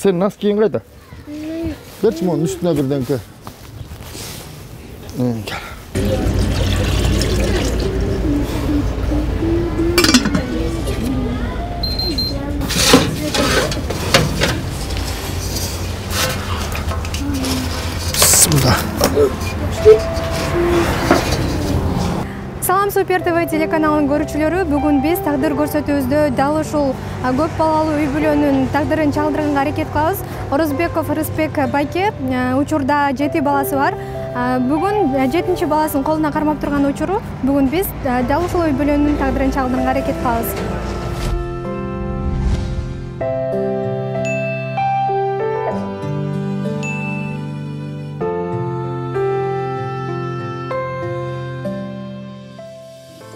Sen nasıl giyin kayda? Gerçi onun üstüne birdenki. Gel. Bismillah. Salam Super TV телеканалын көрүүчүлөрү, бүгүн биз тагдыр көрсөтүүбүздө дал ушул көп балалуу үй бүлөнүн тагдырын чалдырганга аракет кылабыз. Орозбеков Рыспек байке учурда 7 баласы бар. Бүгүн 7-чи баласын колуна кармап турган учуру. Бүгүн биз дал ушул үй бүлөнүн тагдырын чалдырганга аракет кылабыз.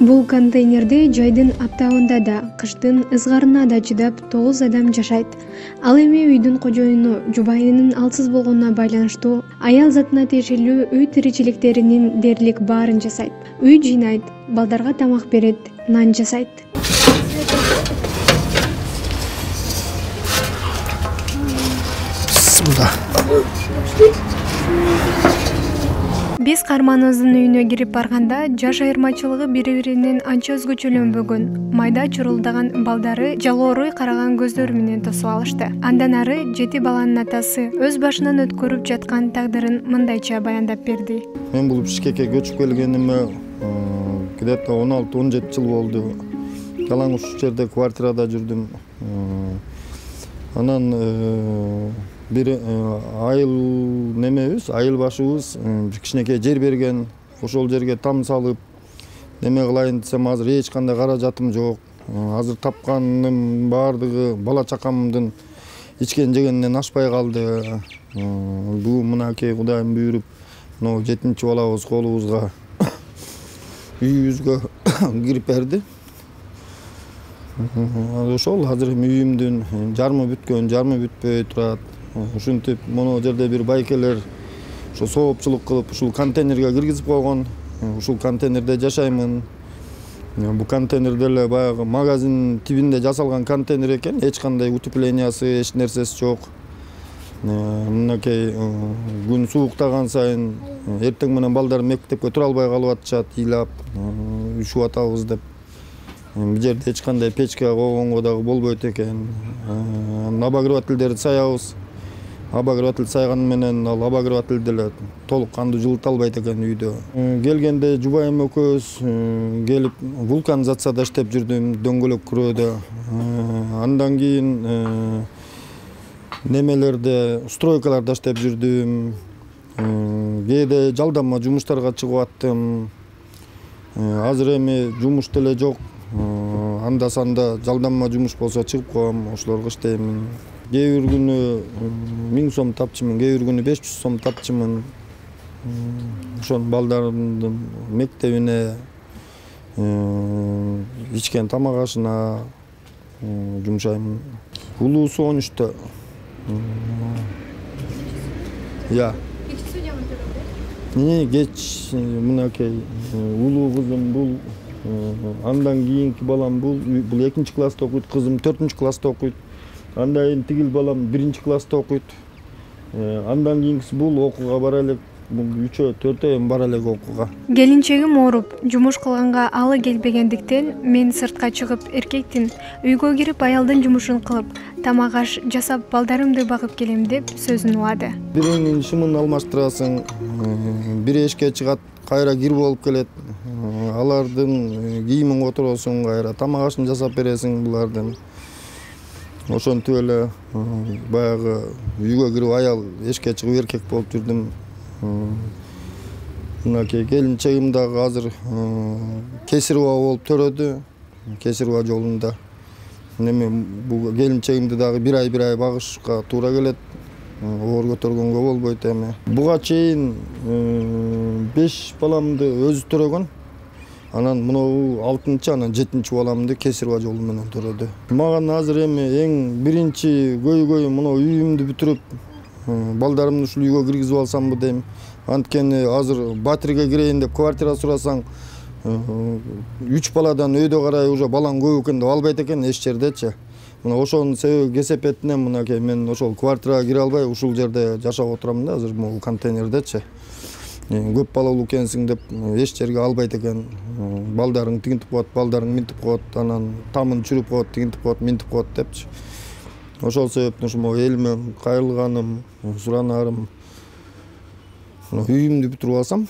Бул контейнерде жайдын аптабында да, кыштын ызгарына да чыдап 9 адам жашайт. Ал эми үйдүн кожоюну жубайынын алсыз болгонуна байланыштуу аял затына тиешелүү үй тиричиликтеринин дээрлик баарын жасайт. Үй жыйнайт, балдарга тамак берет, нан жасайт. Биз каарманыбыздын үйүнө кирип барганда жаш айырмачылыгы бири-биринен анча өзгөчөлөнбөгөн. Майда чурулдаган балдары жалооруй караган көздөрү менен тосуп алышты. Андан ары 7 баланын атасы өз башынан өткөрүп жаткан тагдырын мындайча баяндап берди. Мен бул Бишкекке көчүп келгениме где-то 16-17 жыл болду. Жалаң ушул жерде квартирада жүрдүм. Анан bir айыл немебиз, айыл башыбыз bir кичинекей жер берген, ошол жерге там салып, неме кылайын десем азыр эч кандай каражатым жок. Азыр тапканым бардыгы бала чакамдын ичкен жегенинен ашпай калды. Бул мынакей Кудайым буйруп, мына 7-чи балабыз колубузга үйүбүзгө кирип берди. Ошол азыр үйүмдүн жармы бүткөн, жармы бүтпөй турат. Ушинтип моно жерде бир байкелер ошо соопчулук кылып ушул контейнерге киргизип койгон. Ушул контейнерде жашаймын. Бул контейнер деле баягы магазин тибинде жасалган контейнер экен. Эч кандай утеплениясы, эч нерсеси жок. Мынакей күн сууктаган сайын эртең менен балдар мектепке тура албай калып атышат, ыйлап, ушуп атабыз деп. Бул жерде эч кандай печке койгонго дагы болбойт экен. Обогревательдерди саябыз. Обогреватель сайган менен ал обогреватель деле толук кандуу жылыта албайт экен үйдө. Келгенде жубайым экөөбүз келип вулканизацияда иштеп жүрдүм, дөңгөлөк күрөөдө. Андан кийин немелерде, стройкаларда иштеп жүрдүм. Кээде жалдама жумуштарга чыгып аттым. Азыр эми жумуш деле жок. Анда санда жалдама жумуш болсо чыгып коем, ошолорго иштеймин. Кээ бир күнү 1000 сом тапчымын, кээ бир күнү 500 сом тапчымын. Ошон балдарымдын мектебине, ичкен тамак ашына жумшаймын. Улуусу 13-тө. Я. Кеч мынакей улуу кызым бул, андан кийинки балам бул 2-чи класста окуйт, кызым 4-чү класста окуйт. Андан кийин тигил балам 1-чи класста окуйт. Андан кийинкиси бул окууга бара элек, 3-4 бара элек окууга. Келинчегим ооруп, жумуш кылганга алы келбегендиктен мен сыртка чыгып эркектин үйгө кирип аялдын жумушун кылып, тамак аш жасап балдарымды багып келем деп сөзүн улады. Биринин шымын алмаштырасың, бири эшикке чыгат, кайра кир болуп келет. Алардын кийимин которосуң, кайра тамак ашын жасап бересиң булардын. Ошентип эле баягы үйгө кирип аял эшикке чыгып эркек болуп жүрдүм. Мынакей келинчегим дагы азыр кесирба болуп төрөдү. Кесирба жолунда. Неме бул келинчегимди дагы бир ай багышка туура келет. Оор көтөргөнгө болбойт эми. Буга чейин 5 баламды өзү төрөгөн. Анан мынау 6-чы, анан 7-чи баламды кесирба жолу менен төрөдү. Мага азыр эми эң биринчи көйгөйүм мынау үйүмдү бүтүрүп, балдарымды ушул үйгө киргизип алсамбы дейм. Анткени азыр батирге кирейин деп квартира сурасаң, 3 баладан өйдө карай уже балаң көп экен деп албайт экен эч жердечи. мына ошонун себеби кесепетинен мынакей мен ошол квартирага кире албай ушул жерде жашап отурам да азыр могу контейнердечи. Көп балалуу экенсиң деп эч жерге албайт экен. Балдарың тигинтип коет, балдарың минтип коет, анан тамын чүрүп коет, тигинтип коет, минтип коет депчи. Ошол себептен ушул элиме кайрылганым, суранарым үйүмдү бүтүрүп алсам.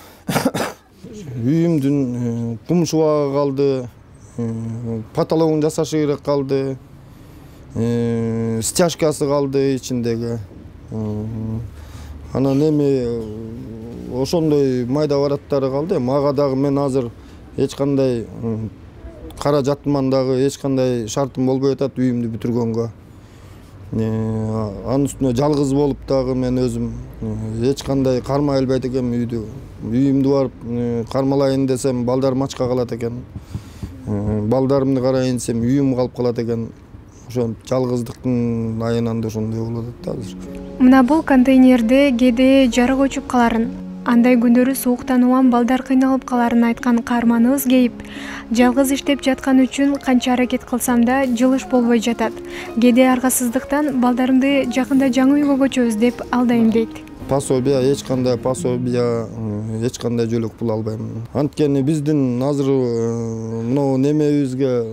Үйүмдүн кум шубагы калды, потологун жасашы керек калды, стяжкасы калды ичиндеги. Анан эми ошондой майда бараттары калды. Мага дагы мен азыр эч кандай каражатым дагы эч кандай шартым болбой атат үйүмдү бүтүргөнгө. Анын үстүнө жалгыз болуп дагы мен өзүм эч кандай кармай албайт экенмин үйдү. Үйүмдү барып кармалайын десем балдарым ачка калат экен. Балдарымды карайын десем үйүм калып калат экен. Ошо жалгыздыктын айынан да ошондой болуп атат азыр. Мына бул контейнерде кээде жарык өчүп каларын, андай күндөрү сууктан улам балдар кыйналып каларын айткан каарманыбыз кейип, жалгыз иштеп жаткан үчүн канча аракет кылсам да жылыш болбой жатат. Кээде аргасыздыктан балдарымды жакында жаңы үйгө көчөбүз деп алдайм дейт. Пособия, эч кандай жөлөк пул албайм. Анткени биздин азыр мына немебизге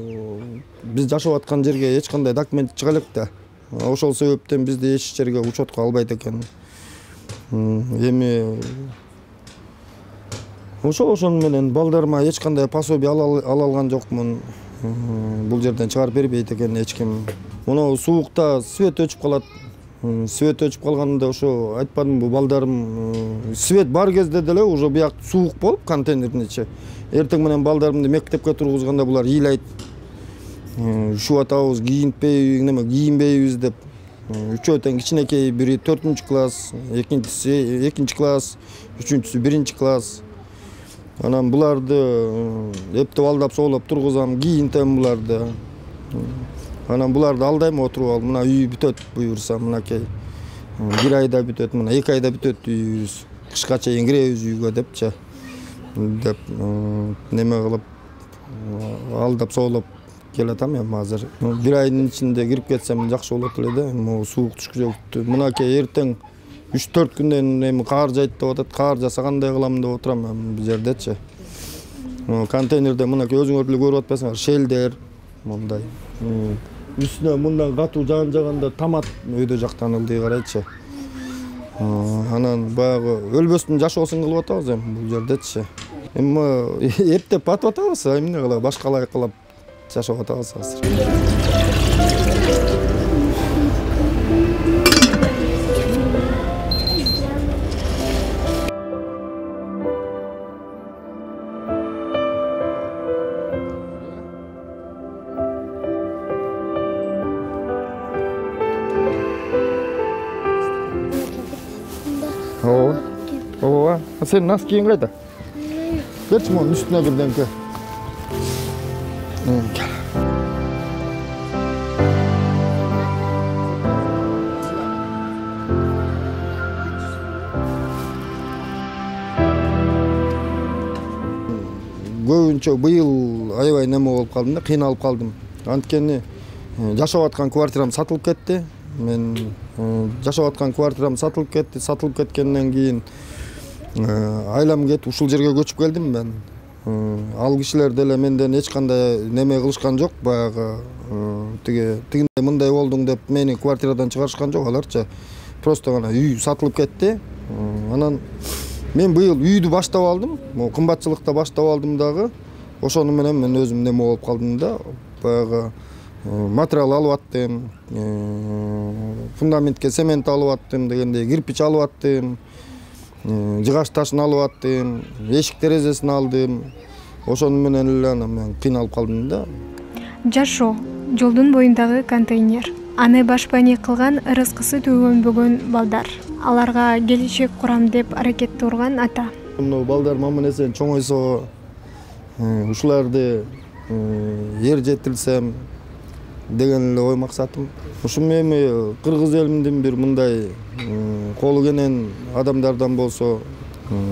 биз жашап аткан жерге эч кандай документ чыга элек да. Ошол себептен бизди эч жерге учетко албайт экен. Эми ошон менен балдарыма эч кандай пособия ала алган жокмун. Бул жерден чыгарып бербейт экен эч ким. Мына суукта свет өчүп калат. Свет өчүп калганда ошо айтпадымбы, балдарым свет бар кезде деле уже бияк суук болуп контейнердин ичи. Эртең менен балдарымды мектепке тургузганда булар ыйлайт. Ушуп атабыз, кийинбейбиз деп. Үчөө тең кичинекей, бири 4-класс, экинчиси 2-класс, үчүнчүсү 1-класс. Анан буларды эптеп алдап соолоп тургузам, кийинтем буларды. Анан буларды алдайм отуруп алып, мына үй бүтөт буюрса, мынакей. 1 айда бүтөт, мына 2 айда бүтөт үйүбүз. Кышка чейин киребиз үйгө депчи. Деп неме кылып алдап соолоп келатам эми азыр. 1 айдын ичинде кирип кетсем жакшы болот эле да. Могу суук түшкүчөктү. Мынакей эртең 3-4 күндөн эми каар жайт деп атат. Каар жаса кандай кылам деп отурам эми бул жердечи. Контейнерде мынакей өзүңөр деле көрүп атпайсыңар, шелдер мындай. Үстүнө мындан катуу жаан жаганда тамат өйдө жактан ылдый карайчы. Анан баягы өлбөстүн жашоосун кылып атабыз эми бул жердечи. Эми эптеп атып атабыз, эмне кылалы, башкалай кылып жашап атабыз азыр. Ооба. Сен нас кийин кайда? Берчи монун үстүнө бирденке. Көбүнчө быйыл аябай неме болуп калдым да, кыйналып калдым. Анткени жашап аткан квартирам сатылып кетти. Мен жашап аткан квартирам сатылып кетти. Сатылып кеткенден кийин айлам кетип ушул жерге көчүп келдим мен. Ал кишилер деле менден эч кандай неме кылышкан жок, баягы тигиндей мындай болдуң деп мени квартирадан чыгарышкан жок аларчы. Просто гана үй сатылып кетти. Анан мен быйыл үйдү баштап алдым. Кымбатчылыкта баштап алдым дагы. Ошону менен мен өзүм неме болуп калдым да. Баягы материал алып аттым. Фундаментке цемент алып аттым дегендей, кирпич алып аттым. Жыгаш ташын алып аттым, эшик терезесин алдым. Ошону менен эле мен кыйналып калдым да. Жашоо жолдун боюндагы контейнер. Аны башпайник кылган, ырыскысы төгөнбөгөн балдар. Аларга келечек курам деп аракетте урган ата. Мына балдар мамын эсен чоңойсо ушуларды жетилсем деген эле ой максатым. Ушул эми кыргыз элимдин бир мындай колу кенен адамдардан болсо,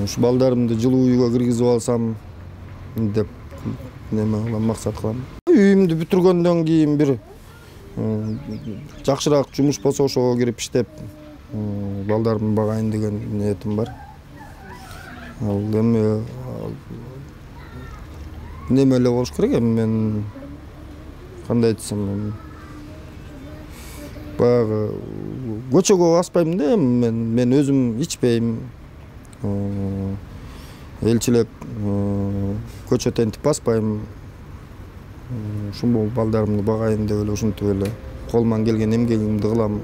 ушу балдарымды жылуу үйгө киргизип алсам деп неме кылам, максат кылам. Үйүмдү бүтүргөндөн кийин бир жакшыраак жумуш болсо ошого кирип иштеп балдарымды багайын деген ниетим бар. Ал эми неме эле болуш керек эми мен кандай айтсам баягы көчөгө баспайм да мен өзүм ичпейм. Элчилеп көчө тентип баспайм. Ушул балдарымды багайын деп эле ушинтип эле колуман келген эмгегимди кылам.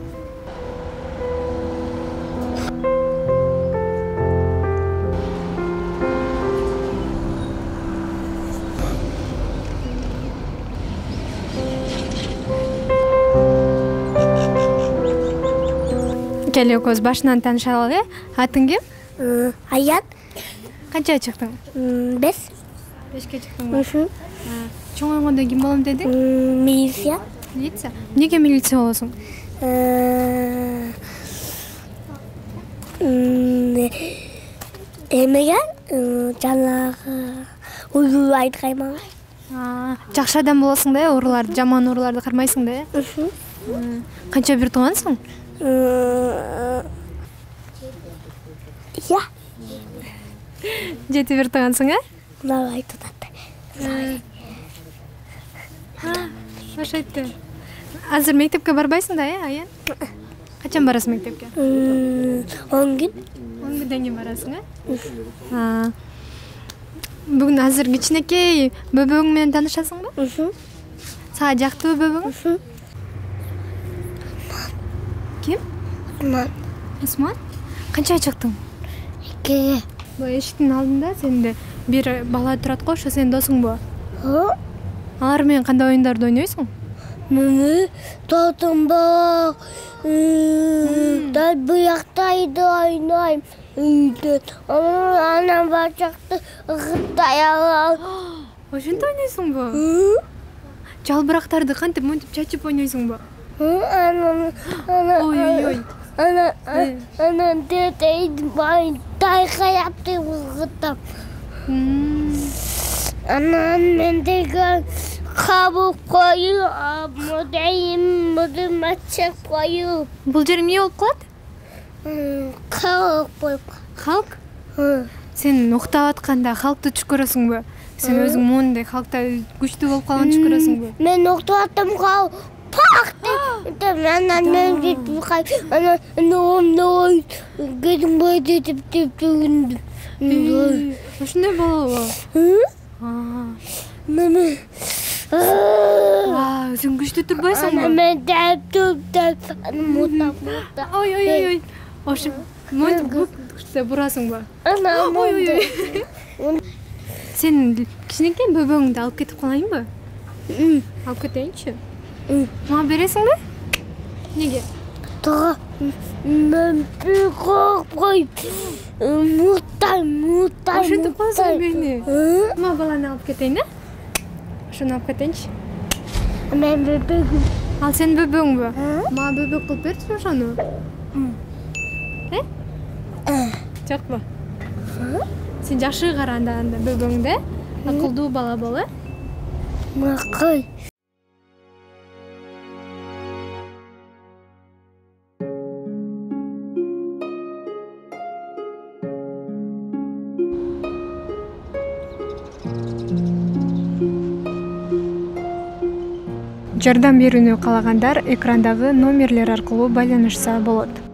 Келе экөөбүз башынан тааныша алалы. Атың ким? Аят. Канчага чыктың? 5. 5ке чыктың. Чоңойгондо ким болом дедиң? Милиция. Милиция. Эмнеге милиция болосуң? Эмеге жанагы уйлуу айткайм. Жакшы адам болосуң да, урууларды, жаман урууларды кармайсың да. Канча бир туугансың? Я. 7 бир туугансың, Мындай айтат. Ошо айтты. Азыр мектепке барбайсың да, Аян? Качан барасың мектепке? 10 күн. 10 күндөн кийин барасың, Бүгүн азыр кичинекей бөбөгүң менен таанышасыңбы? Сага жактыбы бөбөгүң? Ким? Усман. Канчага чыктың? 2. Бул эшиктин алдында сенде бир бала турат го, ошо сенин досуңбу? Алар менен кандай оюндарды ойнойсуң? Тотумбак. Буяктайды ойнойм. Анан бачакты ыгыттай алам. Ошентип ойнойсуңбу? Жалбырактарды кантип монтип чачып ойнойсуңбу? Ой. Анан тетейди бай тайкаяпты ыгытам. Анан мен деген кабыл коюп, модем ачып коюп. Бул жер эмне болуп калат? Калк. Халк? Сен уктап атканда халкты түш көрөсүңбү? Сен өзүң моундай халкта күчтүү болуп калган түш көрөсүңбү? Мен уктап аттым кал. Пак деп анан мен кетип кайт. Анан ной кетип кетип түгүндүм. Ошондой болобу? Мен Өзүң күчтүү турбайсыңбы? мен деп мута. Ой. Ошо монтип бурасыңбы? Ой. Сен кичинекей бөбөгүңдү алып кетип калайынбы? Алып кетейинчи? Мага бересиңби? Неге? Тага мен коркпойм. Муттайм. Ошентип калсаң мени. Мага баланы алып кетейин, Ошону алып кетейинчи. Мен бөбөгүм. Ал сенин бөбөгүңбү? Мага бөбөк кылып берчи ошону. Жокпу? Сен жакшы кара анда бөбөгүңдү, акылдуу бала бол, Макай. Жардам берүүнү каалагандар экрандагы номерлер аркылуу байланышса болот.